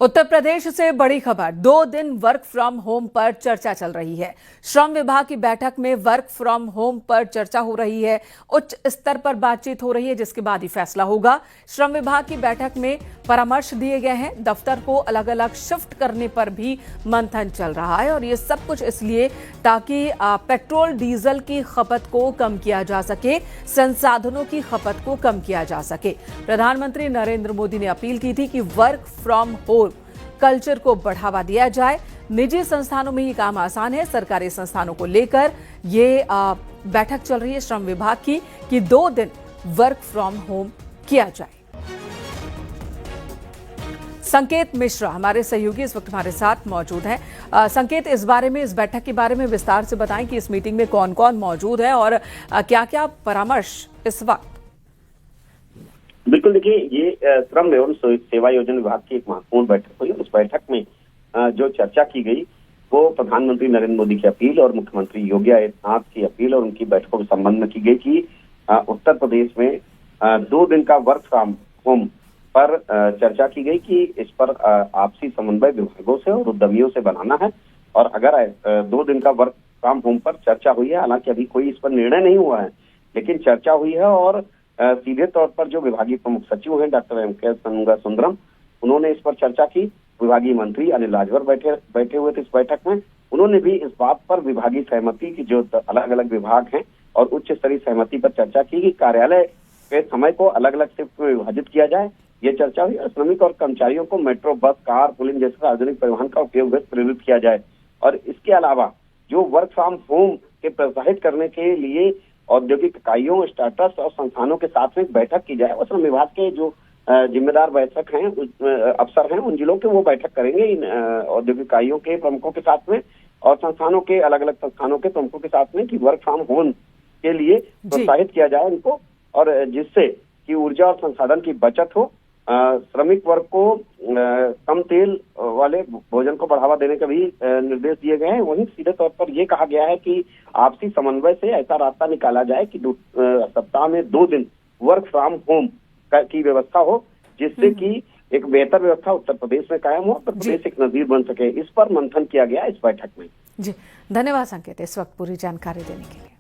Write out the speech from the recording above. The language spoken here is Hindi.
उत्तर प्रदेश से बड़ी खबर। 2 दिन वर्क फ्रॉम होम पर चर्चा चल रही है। श्रम विभाग की बैठक में वर्क फ्रॉम होम पर चर्चा हो रही है। उच्च स्तर पर बातचीत हो रही है, जिसके बाद ही फैसला होगा। श्रम विभाग की बैठक में परामर्श दिए गए हैं। दफ्तर को अलग अलग शिफ्ट करने पर भी मंथन चल रहा है, और ये सब कुछ इसलिए ताकि पेट्रोल डीजल की खपत को कम किया जा सके, संसाधनों की खपत को कम किया जा सके। प्रधानमंत्री नरेंद्र मोदी ने अपील की थी कि वर्क फ्रॉम होम कल्चर को बढ़ावा दिया जाए। निजी संस्थानों में ये काम आसान है, सरकारी संस्थानों को लेकर ये बैठक चल रही है श्रम विभाग की कि 2 दिन वर्क फ्रॉम होम किया जाए। संकेत मिश्रा हमारे सहयोगी इस वक्त हमारे साथ मौजूद हैं। संकेत, इस बारे में, इस बैठक के बारे में विस्तार से बताएं कि इस मीटिंग में कौन कौन मौजूद है और क्या क्या परामर्श इस वक्त। बिल्कुल, देखिए, ये श्रम एवं सेवा योजना विभाग की एक महत्वपूर्ण बैठक हुई। उस बैठक में जो चर्चा की गई वो प्रधानमंत्री नरेंद्र मोदी की अपील और मुख्यमंत्री योगी आदित्यनाथ की अपील और उनकी बैठकों के संबंध में की गई कि उत्तर प्रदेश में 2 दिन का वर्क फ्रॉम होम पर चर्चा की गई कि इस पर आपसी समन्वय विभागों से और उद्यमियों से बनाना है। और अगर 2 दिन का वर्क फ्रॉम होम पर चर्चा हुई है, हालांकि अभी कोई इस पर निर्णय नहीं हुआ है, लेकिन चर्चा हुई है। और सीधे तौर पर जो विभागीय प्रमुख सचिव हैं डॉक्टर एम.के. सुंदरम, उन्होंने इस पर चर्चा की। विभागीय मंत्री अनिल राजभर बैठे हुए थे इस बैठक में। उन्होंने भी इस बात पर विभागीय सहमति की, जो अलग अलग विभाग हैं, और उच्च स्तरीय सहमति पर चर्चा की कि कार्यालय के समय को अलग अलग शिफ्ट में विभाजित किया जाए। ये चर्चा हुई। और श्रमिक और कर्मचारियों को मेट्रो, बस, कार पुलिंग जैसे सार्वजनिक परिवहन का उपयोग प्रेरित किया जाए। और इसके अलावा जो वर्क फ्रॉम होम के प्रोत्साहित करने के लिए औद्योगिक इकाइयों, स्टार्टअप्स और संस्थानों के साथ में बैठक की जाए। और श्रम विभाग के जो जिम्मेदार बैठक हैं, अफसर हैं, उन जिलों के वो बैठक करेंगे इन औद्योगिक इकाइयों के प्रमुखों के साथ में और संस्थानों के, अलग अलग संस्थानों के प्रमुखों के साथ में, कि वर्क फ्रॉम होम के लिए प्रोत्साहित किया जाए उनको, और जिससे कि ऊर्जा और संसाधन की बचत हो। श्रमिक वर्ग को कम तेल वाले भोजन को बढ़ावा देने का भी निर्देश दिए गए हैं। वहीं सीधे तौर पर यह कहा गया है कि आपसी समन्वय से ऐसा रास्ता निकाला जाए कि सप्ताह में 2 दिन वर्क फ्रॉम होम की व्यवस्था हो, जिससे कि एक बेहतर व्यवस्था उत्तर प्रदेश में कायम हो, उत्तर प्रदेश एक नजीर बन सके। इस पर मंथन किया गया इस बैठक में। जी, धन्यवाद संकेत, इस वक्त पूरी जानकारी देने के लिए।